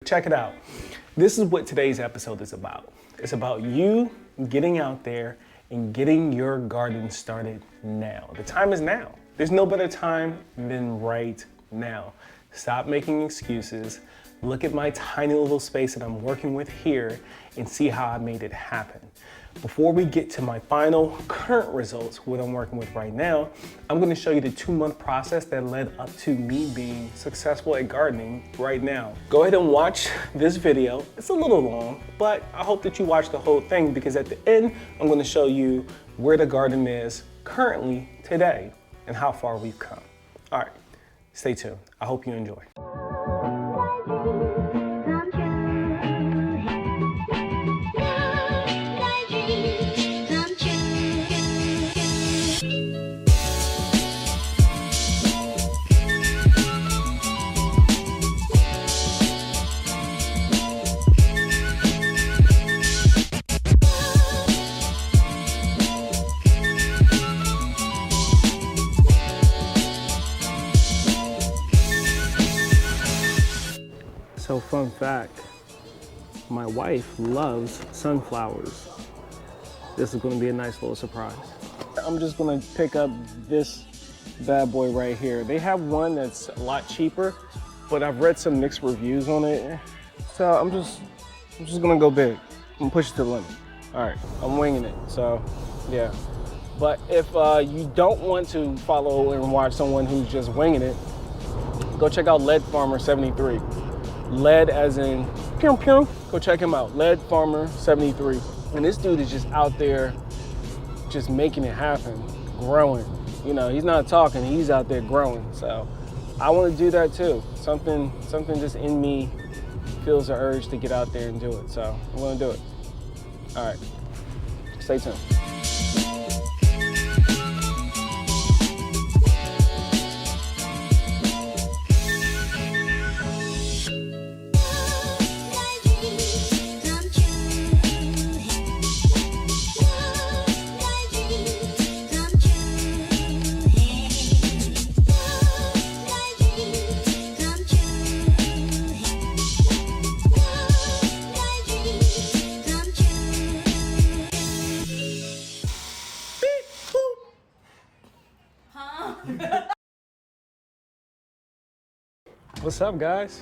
Check it out. This is what today's episode is about. It's about you getting out there and getting your garden started now. The time is now. There's no better time than right now. Stop making excuses. Look at my tiny little space that I'm working with here and see how I made it happen. Before we get to my final current results, what I'm working with right now, I'm gonna show you the 2-month process that led up to me being successful at gardening right now. Go ahead and watch this video. It's a little long, but I hope that you watch the whole thing because at the end, I'm gonna show you where the garden is currently today and how far we've come. All right, stay tuned. I hope you enjoy. So fun fact, my wife loves sunflowers. This is gonna be a nice little surprise. I'm just gonna pick up this bad boy right here. They have one that's a lot cheaper, but I've read some mixed reviews on it. So I'm just gonna go big. I'm gonna push it to the limit. All right, I'm winging it, so yeah. But if you don't want to follow and watch someone who's just winging it, go check out Lead Farmer 73. Lead as in pew pew. Go check him out. Lead Farmer 73. And this dude is just out there just making it happen, growing. You know, he's not talking, he's out there growing. So I want to do that too. Something just in me feels the urge to get out there and do it. So I'm going to do it. All right, stay tuned. What's up, guys?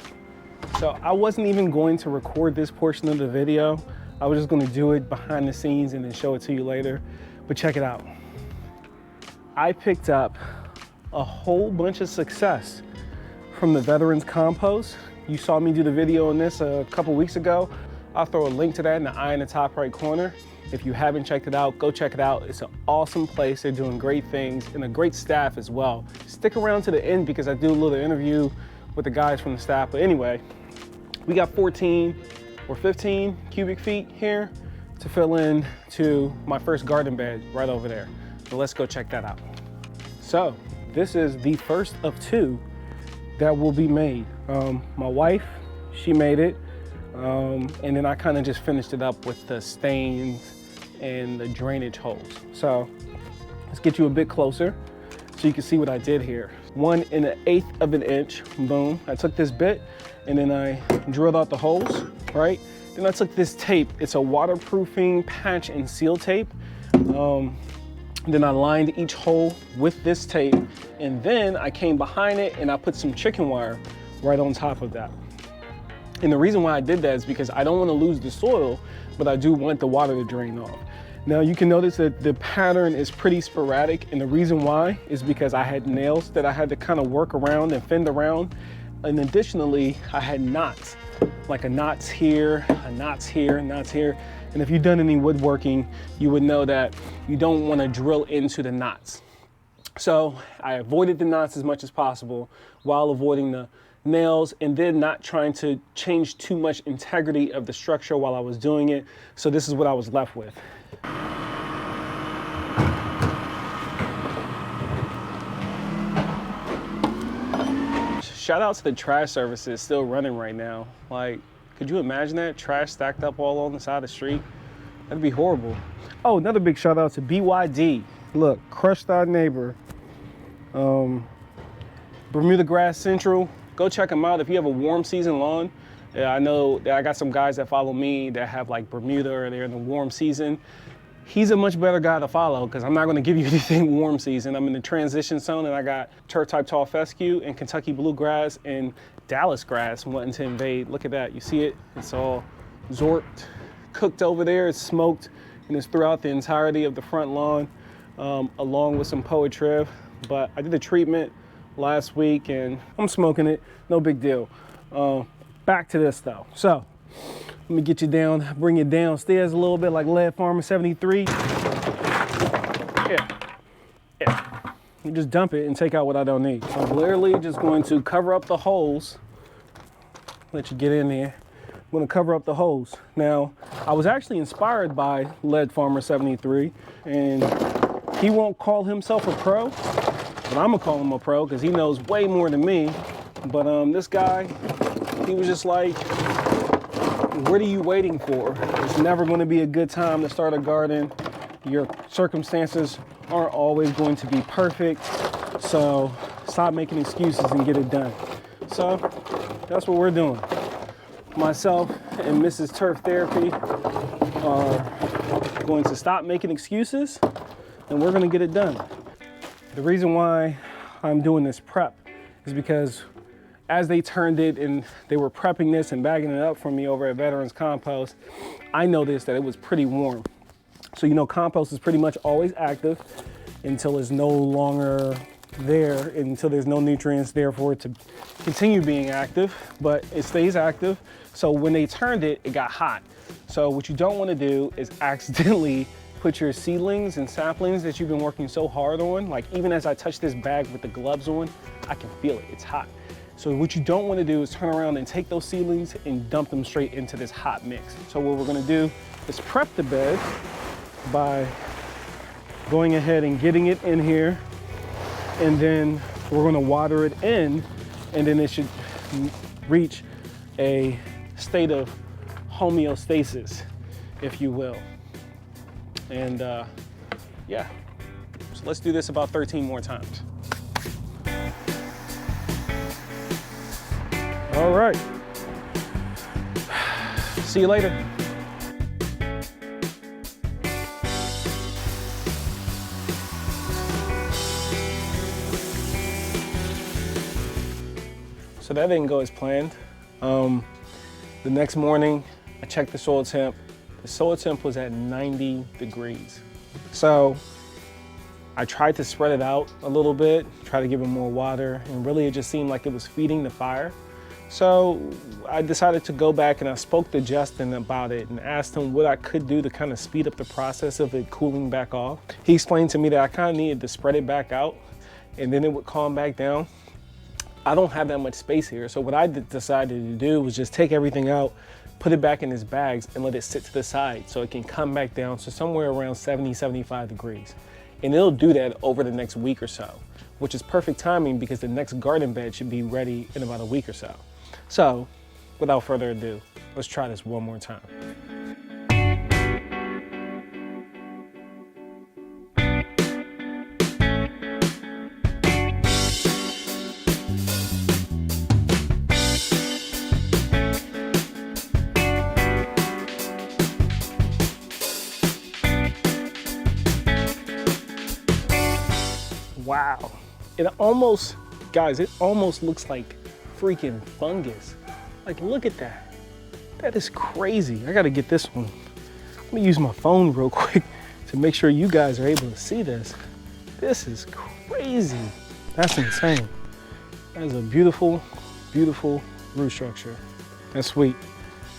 So I wasn't even going to record this portion of the video. I was just going to do it behind the scenes and then show it to you later. But check it out. I picked up a whole bunch of success from the Veterans Compost. You saw me do the video on this a couple weeks ago. I'll throw a link to that in the eye in the top right corner. If you haven't checked it out, go check it out. It's an awesome place. They're doing great things and a great staff as well. Stick around to the end because I do a little interview with the guys from the staff. But anyway, we got 14 or 15 cubic feet here to fill in to my first garden bed right over there. So let's go check that out. So this is the first of 2 that will be made. My wife, she made it. And then I kind of just finished it up with the stains and the drainage holes. So let's get you a bit closer so you can see what I did here. 1 1/8 of an inch, boom. I took this bit and then I drilled out the holes, right? Then I took this tape. It's a waterproofing patch and seal tape. Then I lined each hole with this tape and then I came behind it and I put some chicken wire right on top of that. And the reason why I did that is because I don't want to lose the soil, but I do want the water to drain off. Now you can notice that the pattern is pretty sporadic, and the reason why is because I had nails that I had to kind of work around and fend around. And additionally, I had knots, like a knots here, a knots here, knots here. And if you've done any woodworking, you would know that you don't want to drill into the knots. So I avoided the knots as much as possible while avoiding the nails and then not trying to change too much integrity of the structure while I was doing it. So this is what I was left with. Shout out to the trash services still running right now. Like, could you imagine that? Trash stacked up all on the side of the street. That'd be horrible. Oh, another big shout out to BYD. Look, crushed our neighbor. Bermuda Grass Central. Go check them out. If you have a warm season lawn, Yeah, I know that I got some guys that follow me that have like Bermuda or they're in the warm season. He's a much better guy to follow because I'm not going to give you anything warm season. I'm in the transition zone and I got turf type tall fescue and Kentucky bluegrass and Dallas grass wanting to invade. Look at that. You see it? It's all zorked, cooked over there. It's smoked and it's throughout the entirety of the front lawn, along with some poetry. But I did the treatment last week and I'm smoking it. No big deal. Back to this though. So let me get you down, bring you downstairs a little bit like Lead Farmer 73. Yeah. You just dump it and take out what I don't need. So I'm literally just going to cover up the holes. Let you get in there. I'm gonna cover up the holes. Now, I was actually inspired by Lead Farmer 73, and he won't call himself a pro, but I'm gonna call him a pro because he knows way more than me. But this guy, he was just like, what are you waiting for? It's never going to be a good time to start a garden. Your circumstances aren't always going to be perfect. So stop making excuses and get it done. So that's what we're doing. Myself and Mrs. Turf Therapy are going to stop making excuses and we're going to get it done. The reason why I'm doing this prep is because as they turned it and they were prepping this and bagging it up for me over at Veterans Compost, I noticed that it was pretty warm. So, you know, compost is pretty much always active until it's no longer there, until there's no nutrients there for it to continue being active, but it stays active. So when they turned it, it got hot. So what you don't want to do is accidentally put your seedlings and saplings that you've been working so hard on, like even as I touch this bag with the gloves on, I can feel it, it's hot. So what you don't want to do is turn around and take those seedlings and dump them straight into this hot mix. So what we're going to do is prep the bed by going ahead and getting it in here, and then we're going to water it in, and then it should reach a state of homeostasis, if you will. And yeah, so let's do this about 13 more times. All right, see you later. So that didn't go as planned. The next morning, I checked the soil temp. The soil temp was at 90 degrees. So I tried to spread it out a little bit, try to give it more water, and really it just seemed like it was feeding the fire. So I decided to go back and I spoke to Justin about it and asked him what I could do to kind of speed up the process of it cooling back off. He explained to me that I kind of needed to spread it back out and then it would calm back down. I don't have that much space here. So what I decided to do was just take everything out, put it back in its bags and let it sit to the side so it can come back down to somewhere around 70, 75 degrees. And it'll do that over the next week or so, which is perfect timing because the next garden bed should be ready in about a week or so. So, without further ado, let's try this one more time. Wow, it almost, guys, it almost looks like freaking fungus. Like, look at that. That is crazy. I gotta get this one. Let me use my phone real quick to make sure you guys are able to see this. This is crazy. That's insane. That is a beautiful, beautiful root structure. That's sweet.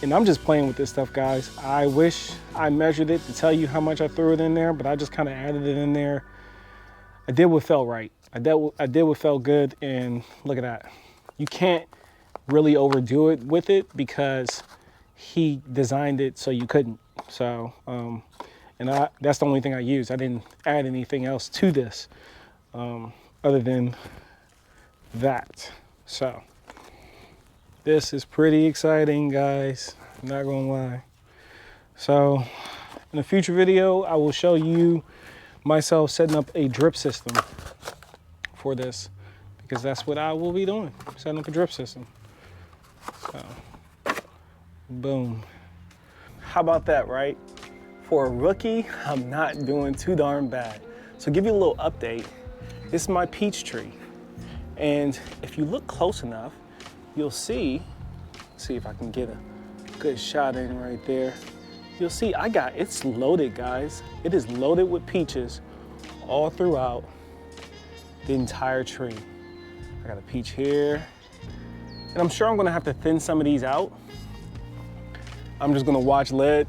And I'm just playing with this stuff, guys. I wish I measured it to tell you how much I threw it in there, but I just kind of added it in there. I did what felt right. I did what felt good, and look at that. You can't really overdo it with it because he designed it so you couldn't. So, that's the only thing I used. I didn't add anything else to this other than that. So, this is pretty exciting, guys. I'm not gonna lie. So, in a future video, I will show you myself setting up a drip system for this, because that's what I will be doing, setting up a drip system. So Boom. How about that, right? For a rookie, I'm not doing too darn bad. So give you a little update. This is my peach tree. And if you look close enough, you'll see if I can get a good shot in right there. You'll see it's loaded, guys. It is loaded with peaches all throughout the entire tree. I got a peach here. And I'm sure I'm gonna have to thin some of these out. I'm just gonna watch Led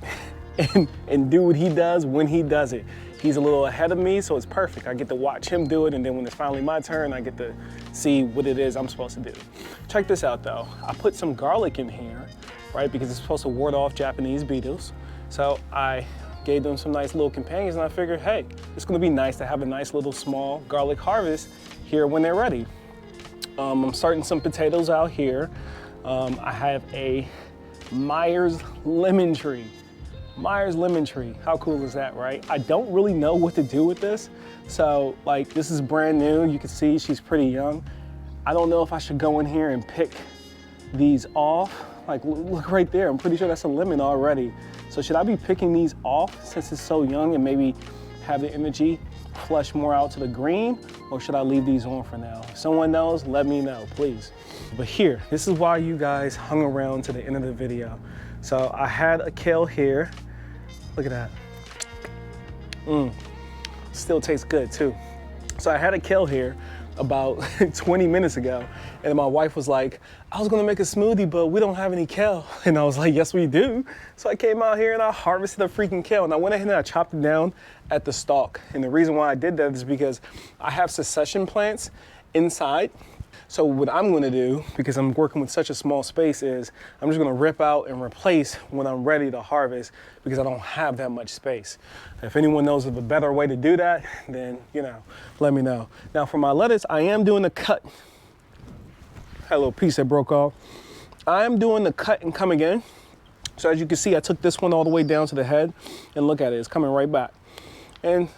and do what he does when he does it. He's a little ahead of me, so it's perfect. I get to watch him do it, and then when it's finally my turn, I get to see what it is I'm supposed to do. Check this out though. I put some garlic in here, right? Because it's supposed to ward off Japanese beetles. So I gave them some nice little companions, and I figured, hey, it's gonna be nice to have a nice little small garlic harvest here when they're ready. I'm starting some potatoes out here. I have a Myers lemon tree. Myers lemon tree. How cool is that, right? I don't really know what to do with this. So like, this is brand new. You can see she's pretty young. I don't know if I should go in here and pick these off. Like, look right there. I'm pretty sure that's a lemon already. So should I be picking these off since it's so young and maybe have the energy flush more out to the green, or should I leave these on for now? If someone knows, let me know, please. But here, this is why you guys hung around to the end of the video. So I had a kale here. Look at that. Still tastes good too. So I had a kale here about 20 minutes ago, and my wife was like, I was gonna make a smoothie, but we don't have any kale. And I was like, yes, we do. So I came out here and I harvested a freaking kale, and I went ahead and I chopped it down at the stalk. And the reason why I did that is because I have succession plants inside. So what I'm gonna do, because I'm working with such a small space, is I'm just gonna rip out and replace when I'm ready to harvest, because I don't have that much space. If anyone knows of a better way to do that, then, let me know. Now for my lettuce, I am doing a cut. Had a little piece that broke off. I am doing the cut and come again. So as you can see, I took this one all the way down to the head, and look at it, it's coming right back. And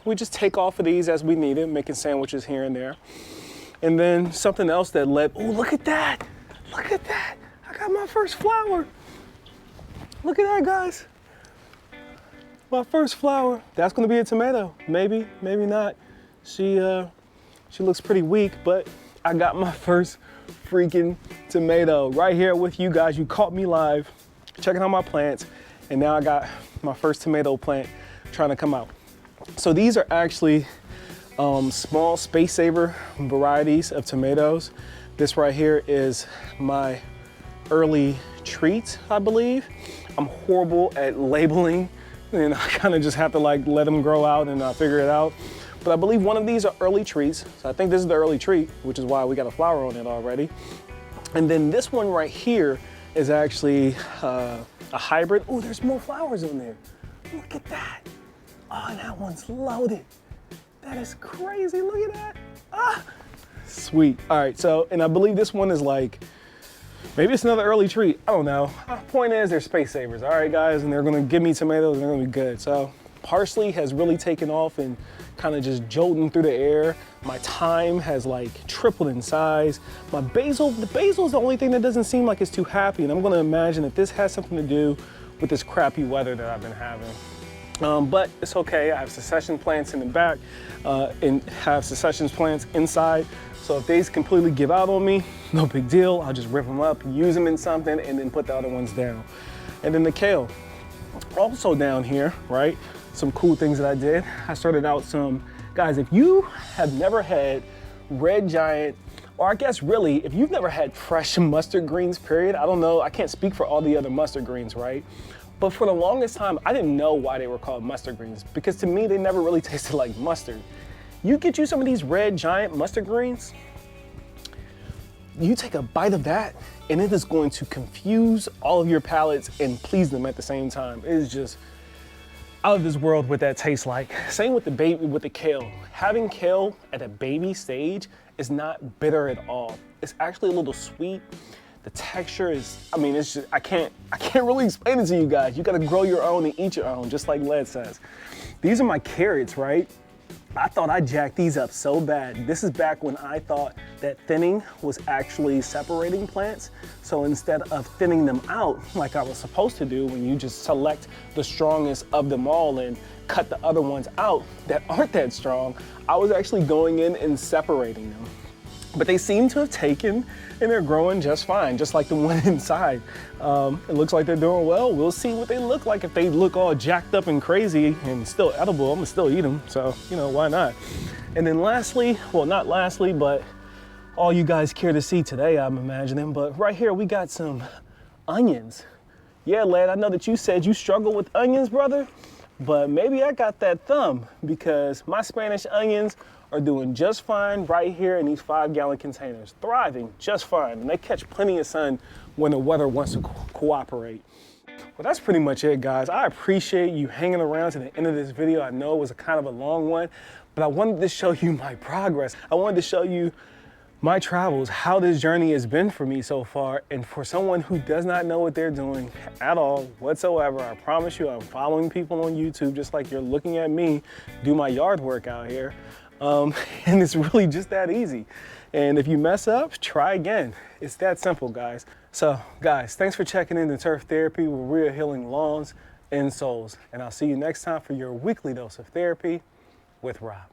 we just take off of these as we need it, making sandwiches here and there. And then something else that led, oh, look at that. Look at that. I got my first flower. Look at that, guys. My first flower. That's gonna be a tomato. Maybe, maybe not. She looks pretty weak, but I got my first freaking tomato right here with you guys. You caught me live, checking out my plants, and now I got my first tomato plant trying to come out. So these are actually small space saver varieties of tomatoes. This right here is my early treat, I believe. I'm horrible at labeling, and I kind of just have to like let them grow out and figure it out. But I believe one of these are early treats. So I think this is the early treat, which is why we got a flower on it already. And then this one right here is actually a hybrid. Oh, there's more flowers in there. Look at that. Oh, and that one's loaded. That is crazy, look at that. Ah, sweet. All right, so, and I believe this one is like, maybe it's another early treat, I don't know. Point is, they're space savers, all right, guys, and they're gonna give me tomatoes, and they're gonna be good. So, parsley has really taken off and kind of just jolting through the air. My thyme has like tripled in size. My basil, the basil is the only thing that doesn't seem like it's too happy, and I'm gonna imagine that this has something to do with this crappy weather that I've been having. But it's okay, I have succession plants in the back and have succession plants inside. So if these completely give out on me, no big deal. I'll just rip them up, use them in something, and then put the other ones down. And then the kale, also down here, right? Some cool things that I did. I started out some, guys, if you have never had Red Giant, or I guess really, if you've never had fresh mustard greens, period, I don't know, I can't speak for all the other mustard greens, right? But for the longest time, I didn't know why they were called mustard greens, because to me, they never really tasted like mustard. You get you some of these Red Giant mustard greens, you take a bite of that, and it is going to confuse all of your palates and please them at the same time. It is just out of this world what that tastes like. Same with the kale. Having kale at a baby stage is not bitter at all. It's actually a little sweet. The texture is, I mean, it's just, I can't really explain it to you guys. You gotta grow your own and eat your own, just like Led says. These are my carrots, right? I thought I jacked these up so bad. This is back when I thought that thinning was actually separating plants. So instead of thinning them out like I was supposed to do, when you just select the strongest of them all and cut the other ones out that aren't that strong, I was actually going in and separating them. But they seem to have taken and they're growing just fine, just like the one inside. It looks like they're doing well. We'll see what they look like. If they look all jacked up and crazy and still edible, I'm gonna still eat them. So, you know, why not? And then lastly, well, not lastly, but all you guys care to see today, I'm imagining, but right here we got some onions. Yeah, lad, I know that you said you struggle with onions, brother, but maybe I got that thumb because my Spanish onions are doing just fine right here in these 5-gallon containers, thriving just fine. And they catch plenty of sun when the weather wants to cooperate. Well, that's pretty much it, guys. I appreciate you hanging around to the end of this video. I know it was a kind of a long one, but I wanted to show you my progress. I wanted to show you my travels, how this journey has been for me so far. And for someone who does not know what they're doing at all whatsoever, I promise you I'm following people on YouTube just like you're looking at me do my yard work out here. And it's really just that easy. And if you mess up, try again. It's that simple, guys. So guys, thanks for checking in to Turf Therapy, where we're healing lawns and souls. And I'll see you next time for your weekly dose of therapy with Rob.